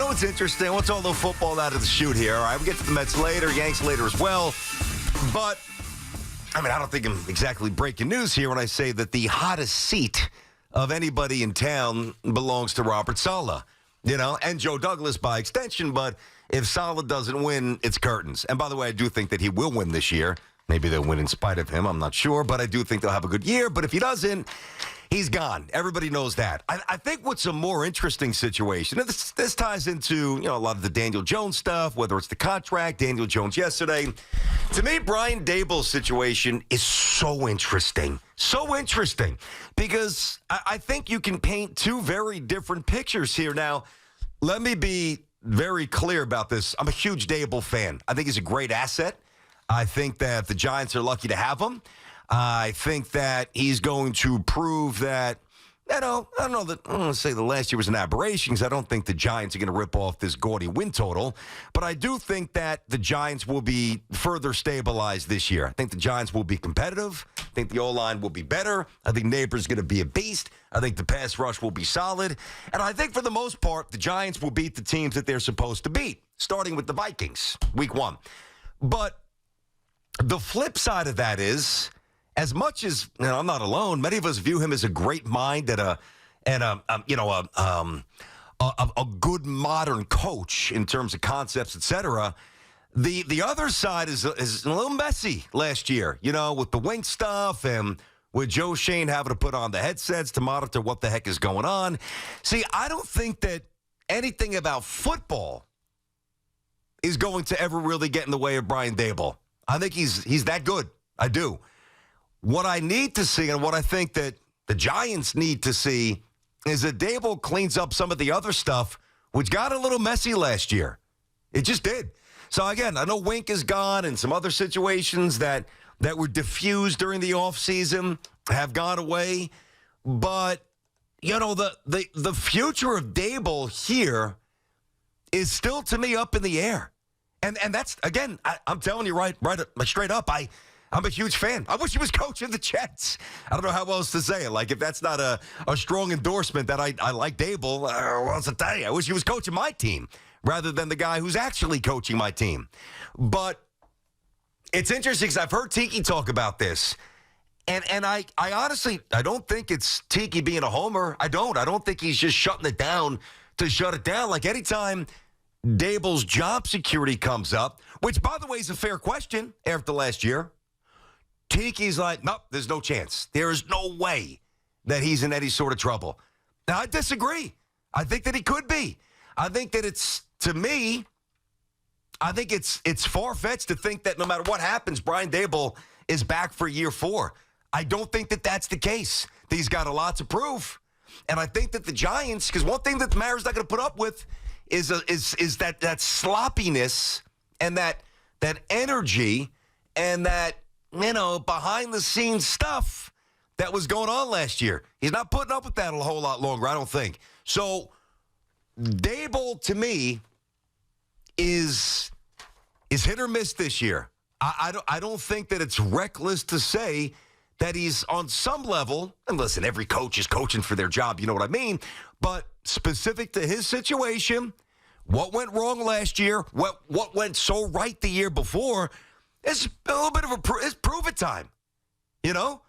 know, it's interesting. What's all the football out of the chute here? All right, we'll get to the Mets later, Yanks later as well. But, I mean, I don't think I'm exactly breaking news here when I say that the hottest seat of anybody in town belongs to Robert Salah, and Joe Douglas by extension. But if Salah doesn't win, it's curtains. And by the way, I do think that he will win this year. Maybe they'll win in spite of him. I'm not sure, but I do think they'll have a good year. But if he doesn't, he's gone. Everybody knows that. I think what's a more interesting situation, and this ties into a lot of the Daniel Jones stuff, whether it's the contract, Daniel Jones yesterday. To me, Brian Daboll's situation is so interesting. So interesting. Because I think you can paint two very different pictures here. Now, let me be very clear about this. I'm a huge Daboll fan. I think he's a great asset. I think that the Giants are lucky to have him. I think that he's going to prove that, I don't know that, I don't want to say the last year was an aberration because I don't think the Giants are going to rip off this gaudy win total. But I do think that the Giants will be further stabilized this year. I think the Giants will be competitive. I think the O-line will be better. I think Neighbors going to be a beast. I think the pass rush will be solid. And I think for the most part, the Giants will beat the teams that they're supposed to beat, starting with the Vikings, week 1. But the flip side of that is, as much as I'm not alone, many of us view him as a great mind and a good modern coach in terms of concepts, etc. The other side is a little messy last year, with the wing stuff and with Joe Shane having to put on the headsets to monitor what the heck is going on. See, I don't think that anything about football is going to ever really get in the way of Brian Daboll. I think he's that good. I do. What I need to see and what I think that the Giants need to see is that Daboll cleans up some of the other stuff, which got a little messy last year. It just did. So, again, I know Wink is gone and some other situations that were diffused during the offseason have gone away. But, the future of Daboll here is still, to me, up in the air. And that's, again, I'm telling you right straight up, I'm a huge fan. I wish he was coaching the Jets. I don't know how else to say it. Like, if that's not a strong endorsement that I like Daboll, what else to tell you? I wish he was coaching my team rather than the guy who's actually coaching my team. But it's interesting because I've heard Tiki talk about this. And I honestly, I don't think it's Tiki being a homer. I don't think he's just shutting it down to shut it down. Like, anytime Daboll's job security comes up, which, by the way, is a fair question after last year, Tiki's like, nope, there's no chance. There is no way that he's in any sort of trouble. Now, I disagree. I think that he could be. I think that it's far-fetched to think that no matter what happens, Brian Daboll is back for year 4. I don't think that that's the case. He's got a lot to prove. And I think that the Giants, because one thing that the Mariners not going to put up with is that sloppiness and that energy and that, behind-the-scenes stuff that was going on last year. He's not putting up with that a whole lot longer, I don't think. So, Daboll, to me, is hit or miss this year. I don't think that it's reckless to say that he's on some level, and listen, every coach is coaching for their job, you know what I mean, but specific to his situation, what went wrong last year, what went so right the year before, it's a little bit of it's prove-it time, And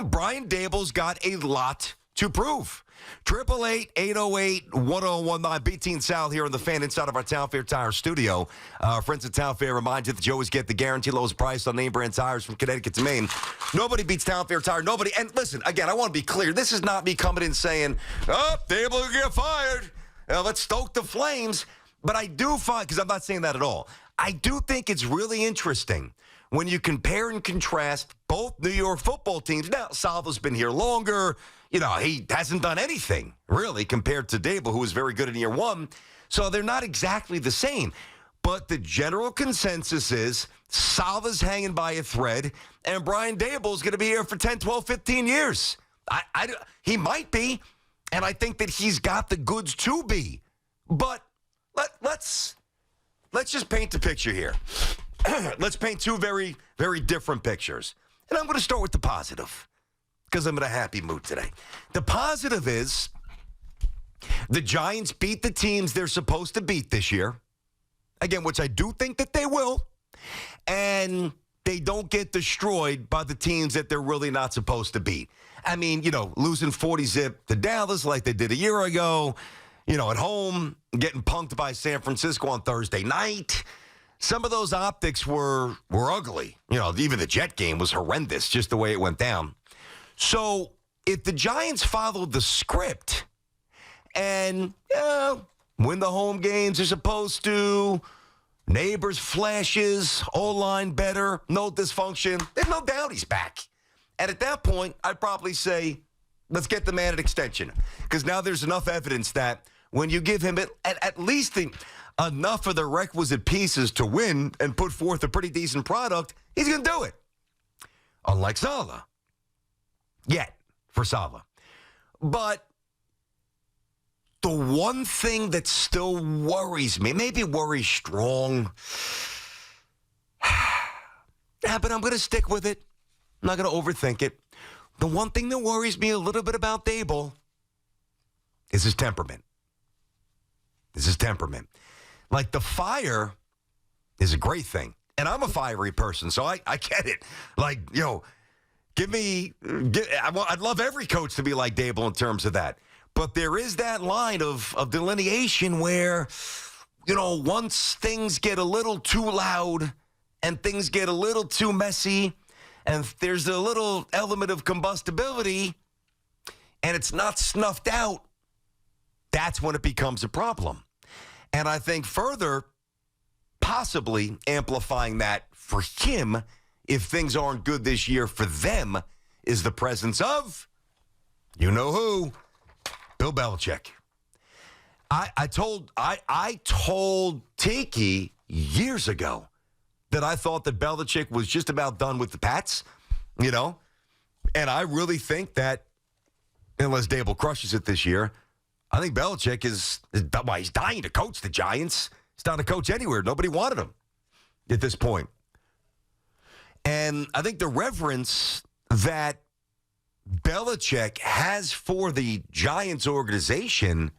Brian Daboll's got a lot to prove. 888-808-1019. BT and Sal here on the Fan inside of our Town Fair Tire studio. Our friends at Town Fair remind you that you always get the guaranteed lowest price on name brand tires from Connecticut to Maine. Nobody beats Town Fair Tire. Nobody. And listen, again, I want to be clear. This is not me coming in saying, Daboll will get fired. Let's stoke the flames. But I do find, because I'm not saying that at all, I do think it's really interesting when you compare and contrast both New York football teams. Now, Salva's been here longer. He hasn't done anything, really, compared to Daboll, who was very good in year 1. So they're not exactly the same. But the general consensus is Salva's hanging by a thread, and Brian Daboll's going to be here for 10, 12, 15 years. He might be, and I think that he's got the goods to be. But let's just paint the picture here. Let's paint two very, very different pictures. And I'm going to start with the positive because I'm in a happy mood today. The positive is The Giants beat the teams they're supposed to beat this year. Again, which I do think that they will. And they don't get destroyed by the teams that they're really not supposed to beat. I mean, losing 40-zip to Dallas like they did a year ago, at home, getting punked by San Francisco on Thursday night. Some of those optics were ugly. Even the Jet game was horrendous, just the way it went down. So if the Giants followed the script and win the home games they're supposed to, neighbors flashes, O-line better, no dysfunction, there's no doubt he's back. And at that point, I'd probably say, let's get the man an extension. Because now there's enough evidence that when you give him at least enough of the requisite pieces to win and put forth a pretty decent product, he's going to do it. Unlike Salah. Yet, for Salah. But the one thing that still worries me, maybe worries strong, but I'm going to stick with it. I'm not going to overthink it. The one thing that worries me a little bit about Daboll is his temperament. Like, the fire is a great thing. And I'm a fiery person, so I get it. Like, I'd love every coach to be like Daboll in terms of that. But there is that line of delineation where, once things get a little too loud and things get a little too messy and there's a little element of combustibility and it's not snuffed out, that's when it becomes a problem. And I think further, possibly amplifying that for him, if things aren't good this year for them, is the presence of, who, Bill Belichick. I told Tiki years ago that I thought that Belichick was just about done with the Pats, and I really think that unless Daboll crushes it this year, I think Belichick he's dying to coach the Giants. He's not a coach anywhere. Nobody wanted him at this point. And I think the reverence that Belichick has for the Giants organization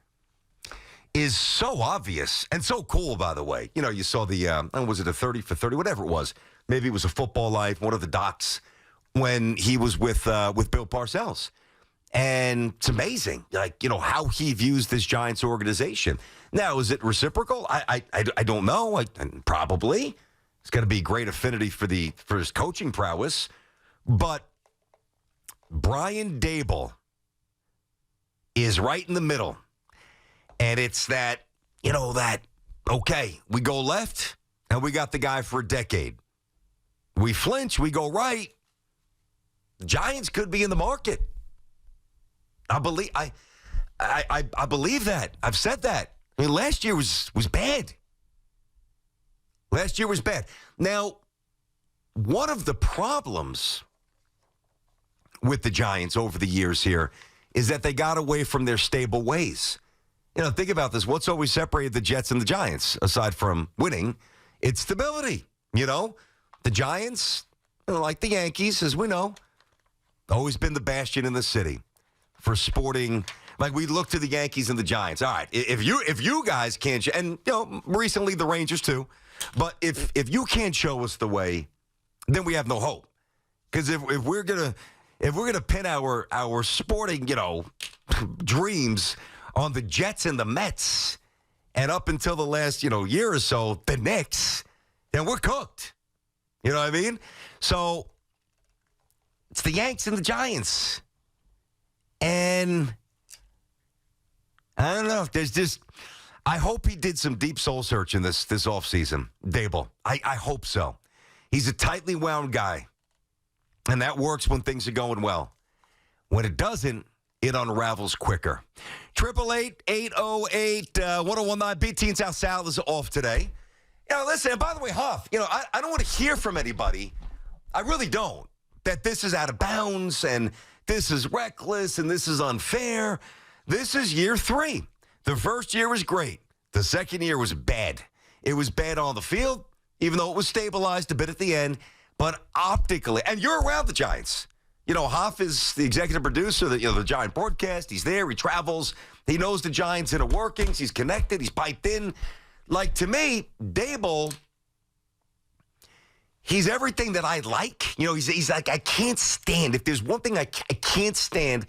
is so obvious and so cool, by the way. You saw the, was it a 30 for 30, whatever it was. Maybe it was a Football Life, one of the docs, when he was with Bill Parcells. And it's amazing, how he views this Giants organization. Now, is it reciprocal? I don't know. Probably. It's got to be great affinity for his coaching prowess. But Brian Daboll is right in the middle. And it's that, okay, we go left, and we got the guy for a decade. We flinch, we go right. The Giants could be in the market. I believe that. I've said that. I mean, last year was bad. Last year was bad. Now, one of the problems with the Giants over the years here is that they got away from their stable ways. Think about this. What's always separated the Jets and the Giants, aside from winning? It's stability. The Giants, like the Yankees, as we know, always been the bastion in the city for sporting. Like, we look to the Yankees and the Giants. All right, if you guys can't, and recently the Rangers too, but if you can't show us the way, then we have no hope. Because if we're gonna pin our sporting dreams on the Jets and the Mets, and up until the last year or so the Knicks, then we're cooked. You know what I mean? So it's the Yanks and the Giants. And I don't know. I hope he did some deep soul searching this offseason, Daboll. I hope so. He's a tightly wound guy. And that works when things are going well. When it doesn't, it unravels quicker. 888-808-1019. BT and South Sal is off today. Listen, and by the way, Huff, I don't want to hear from anybody. I really don't. That this is out of bounds and this is reckless and this is unfair. This is year 3. The first year was great. The second year was bad. It was bad on the field, even though it was stabilized a bit at the end. But optically, and you're around the Giants. Hoff is the executive producer of the Giant broadcast. He's there. He travels. He knows the Giants' inner workings. He's connected. He's piped in. Like, to me, Daboll, he's everything that I like. He's like, I can't stand. If there's one thing I can't stand,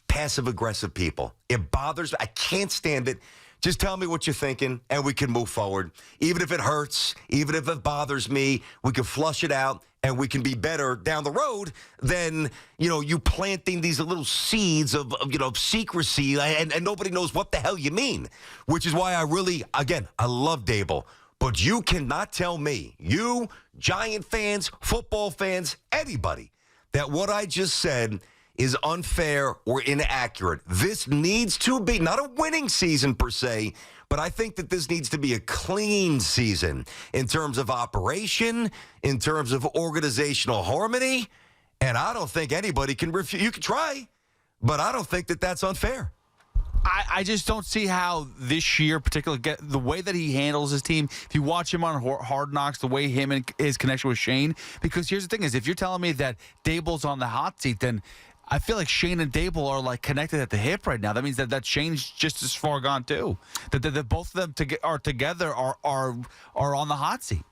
passive-aggressive people. It bothers me. I can't stand it. Just tell me what you're thinking, and we can move forward. Even if it hurts, even if it bothers me, we can flush it out, and we can be better down the road than, you planting these little seeds of secrecy, and nobody knows what the hell you mean, which is why I love Daboll. But you cannot tell me, you, Giant fans, football fans, anybody, that what I just said is unfair or inaccurate. This needs to be not a winning season per se, but I think that this needs to be a clean season in terms of operation, in terms of organizational harmony, and I don't think anybody can refuse. You can try, but I don't think that that's unfair. I just don't see how this year, particularly the way that he handles his team, if you watch him on Hard Knocks, the way him and his connection with Shane, because here's the thing is, if you're telling me that Daboll's on the hot seat, then I feel like Shane and Daboll are like connected at the hip right now. That means that Shane's just as far gone too. That both of them are together are on the hot seat.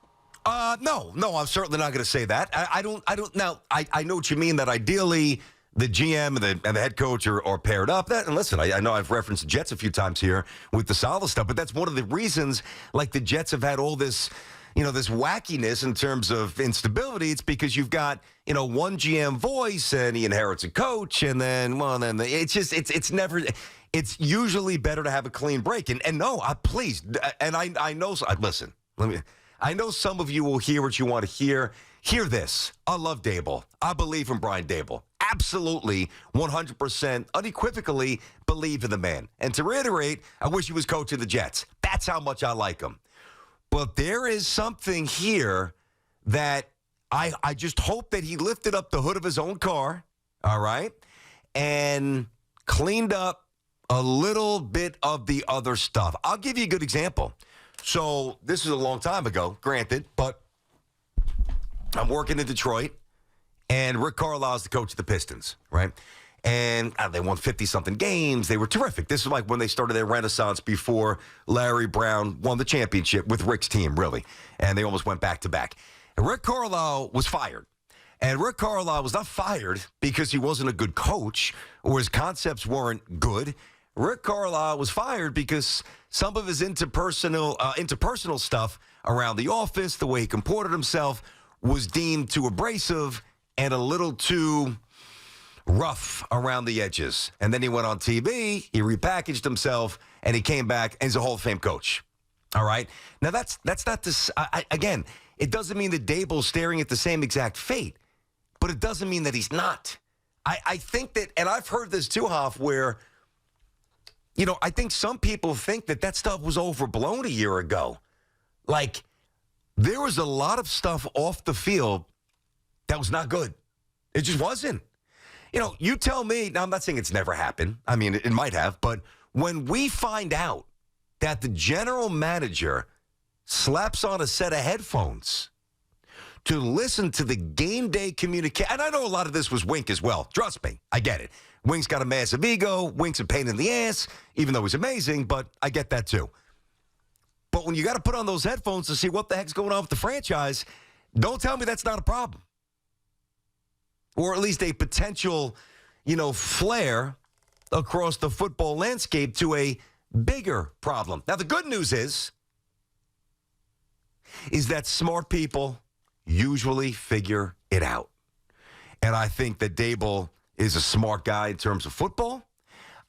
No, I'm certainly not going to say that. I don't. Now, I know what you mean. That ideally the GM and the head coach are paired up. And listen, I know I've referenced the Jets a few times here with the Salah stuff, but that's one of the reasons. Like the Jets have had all this. This wackiness in terms of instability. It's because you've got, one GM voice and he inherits a coach. And then, it's usually better to have a clean break. And no, please. And I know, listen, I know some of you will hear what you want to hear. Hear this. I love Daboll. I believe in Brian Daboll. Absolutely, 100%, unequivocally believe in the man. And to reiterate, I wish he was coach of the Jets. That's how much I like him. But there is something here that I just hope that he lifted up the hood of his own car, all right, and cleaned up a little bit of the other stuff. I'll give you a good example. So this is a long time ago, granted, but I'm working in Detroit, and Rick Carlisle's the coach of the Pistons, right? And they won 50-something games. They were terrific. This is like when they started their renaissance before Larry Brown won the championship with Rick's team, really. And they almost went back-to-back. And Rick Carlisle was fired. And Rick Carlisle was not fired because he wasn't a good coach or his concepts weren't good. Rick Carlisle was fired because some of his interpersonal stuff around the office, the way he comported himself, was deemed too abrasive and a little too rough around the edges. And then he went on TV, he repackaged himself, and he came back and he's a Hall of Fame coach. All right? Now, that's not this. Again, it doesn't mean that Daboll's staring at the same exact fate, but it doesn't mean that he's not. I think that, and I've heard this too, Hoff, where, I think some people think that stuff was overblown a year ago. Like, there was a lot of stuff off the field that was not good. It just wasn't. You tell me, now I'm not saying it's never happened. I mean, it might have, but when we find out that the general manager slaps on a set of headphones to listen to the game day communication, and I know a lot of this was Wink as well. Trust me, I get it. Wink's got a massive ego. Wink's a pain in the ass, even though he's amazing, but I get that too. But when you got to put on those headphones to see what the heck's going on with the franchise, don't tell me that's not a problem. Or at least a potential, flare across the football landscape to a bigger problem. Now, the good news is that smart people usually figure it out. And I think that Daboll is a smart guy in terms of football.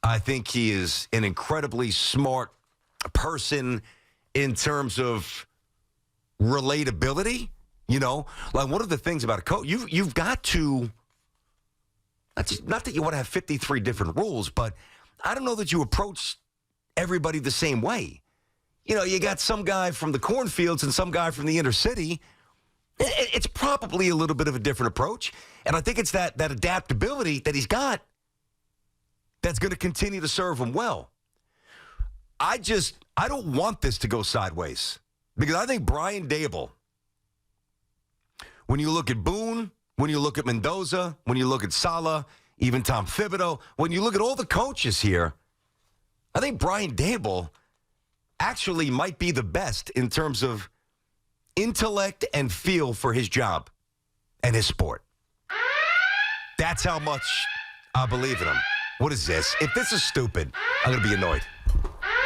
I think he is an incredibly smart person in terms of relatability. Like one of the things about a coach, you've got to, not that you want to have 53 different rules, but I don't know that you approach everybody the same way. You got some guy from the cornfields and some guy from the inner city. It's probably a little bit of a different approach. And I think it's that adaptability that he's got that's going to continue to serve him well. I don't want this to go sideways because I think Brian Daboll, when you look at Boone, when you look at Mendoza, when you look at Salah, even Tom Thibodeau, when you look at all the coaches here, I think Brian Daboll actually might be the best in terms of intellect and feel for his job and his sport. That's how much I believe in him. What is this? If this is stupid, I'm going to be annoyed.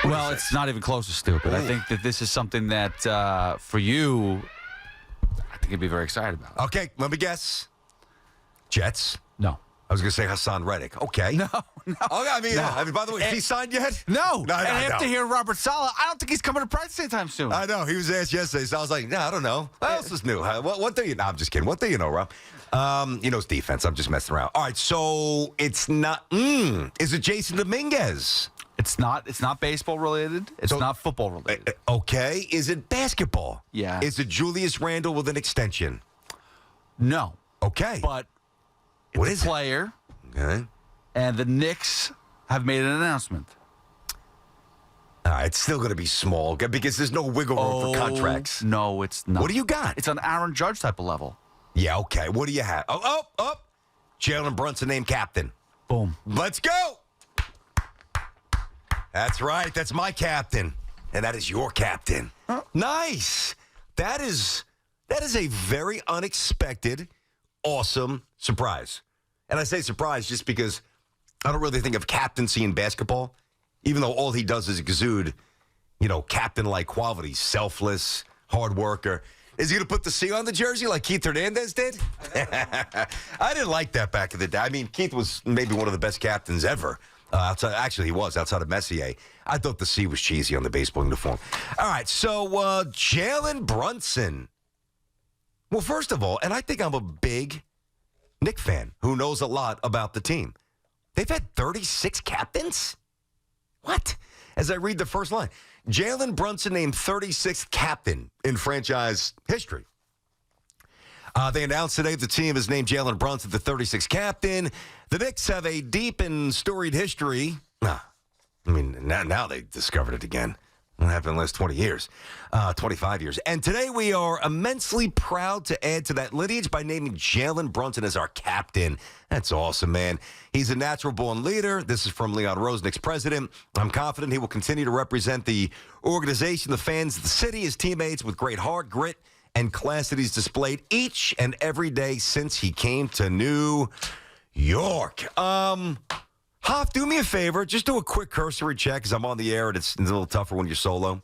Well, it's not even close to stupid. I think that this is something that, for you, I think you'd be very excited about. Okay, let me guess. Jets? No. I was going to say Hassan Reddick. Okay. No. Okay, I mean, by the way, is he signed yet? No. No, and after no. hearing Robert Salah, I don't think he's coming to practice anytime soon. I know. He was asked yesterday, so I was like, no, I don't know. What else is new? What do you know? I'm just kidding. What do you know, Rob? He knows defense. I'm just messing around. All right, so it's not. Is it Jason Dominguez? It's not baseball related. It's not football related. Okay. Is it basketball? Yeah. Is it Julius Randle with an extension? No. Okay. But What it's is a it? player, Okay. and the Knicks have made an announcement. All right, it's still going to be small because there's no wiggle room for contracts. No, it's not. What do you got? It's on Aaron Judge type of level. Yeah, okay. What do you have? Oh. Jalen Brunson named captain. Boom. Let's go. That's right. That's my captain. And that is your captain. Nice. That is a very unexpected, awesome surprise. And I say surprise just because I don't really think of captaincy in basketball, even though all he does is exude, captain-like qualities, selfless, hard worker. Is he going to put the C on the jersey like Keith Hernandez did? I didn't like that back in the day. I mean, Keith was maybe one of the best captains ever. Actually, he was outside of Messier. I thought the C was cheesy on the baseball uniform. All right, so Jalen Brunson. Well, first of all, and I think I'm a big Knick fan who knows a lot about the team. They've had 36 captains? What? As I read the first line, Jalen Brunson named 36th captain in franchise history. They announced today the team has named Jalen Brunson the 36th captain. The Knicks have a deep and storied history. Now they discovered it again. What happened in the last 20 years, 25 years. And today we are immensely proud to add to that lineage by naming Jalen Brunson as our captain. That's awesome, man. He's a natural-born leader. This is from Leon Rose, Knicks president. I'm confident he will continue to represent the organization, the fans, the city, his teammates with great heart, grit, and class that he's displayed each and every day since he came to New York. Hoff, do me a favor. Just do a quick cursory check because I'm on the air and it's a little tougher when you're solo.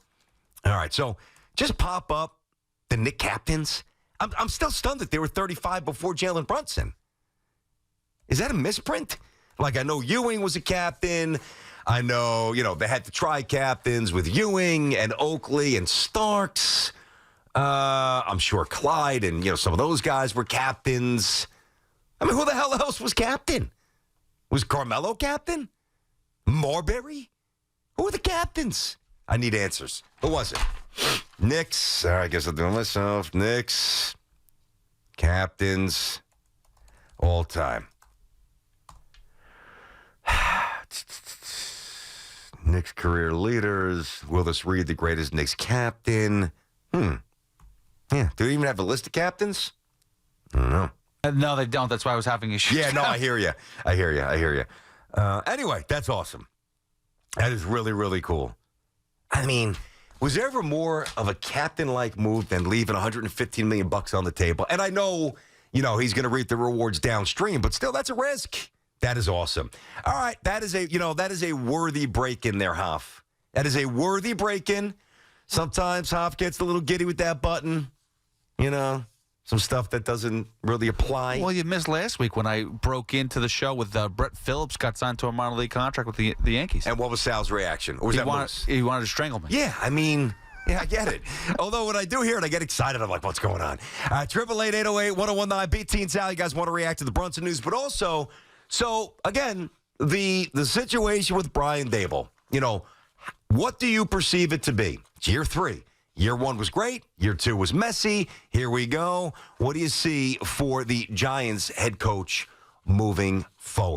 All right, so just pop up the Knick captains. I'm still stunned that they were 35 before Jalen Brunson. Is that a misprint? Like, I know Ewing was a captain. I know, they had the tri-captains with Ewing and Oakley and Starks. I'm sure Clyde and, some of those guys were captains. I mean, who the hell else was captain? Was Carmelo captain? Marbury? Who are the captains? I need answers. Who was it? Knicks. All right, I guess I'll do it myself. Knicks. Captains. All time. Knicks career leaders. Willis Reed, the greatest Knicks captain. Yeah. Do they even have a list of captains? I don't know. No, they don't. That's why I was having issues. Yeah, no, I hear you. Anyway, that's awesome. That is really, really cool. I mean, was there ever more of a captain-like move than leaving $115 million on the table? And I know, he's going to reap the rewards downstream, but still, that's a risk. That is awesome. All right, that is a worthy break-in there, Hoff. That is a worthy break-in. Sometimes Hoff gets a little giddy with that button, Some stuff that doesn't really apply. Well, you missed last week when I broke into the show with Brett Phillips got signed to a minor league contract with the Yankees. And what was Sal's reaction? Or was He wanted to strangle me. Yeah, I get it. Although when I do hear it, I get excited. I'm like, what's going on? 888-808-1019. BT and Sal, you guys want to react to the Brunson news. But also, again, the situation with Brian Daboll. What do you perceive it to be? It's year 3. Year 1 was great. Year 2 was messy. Here we go. What do you see for the Giants head coach moving forward?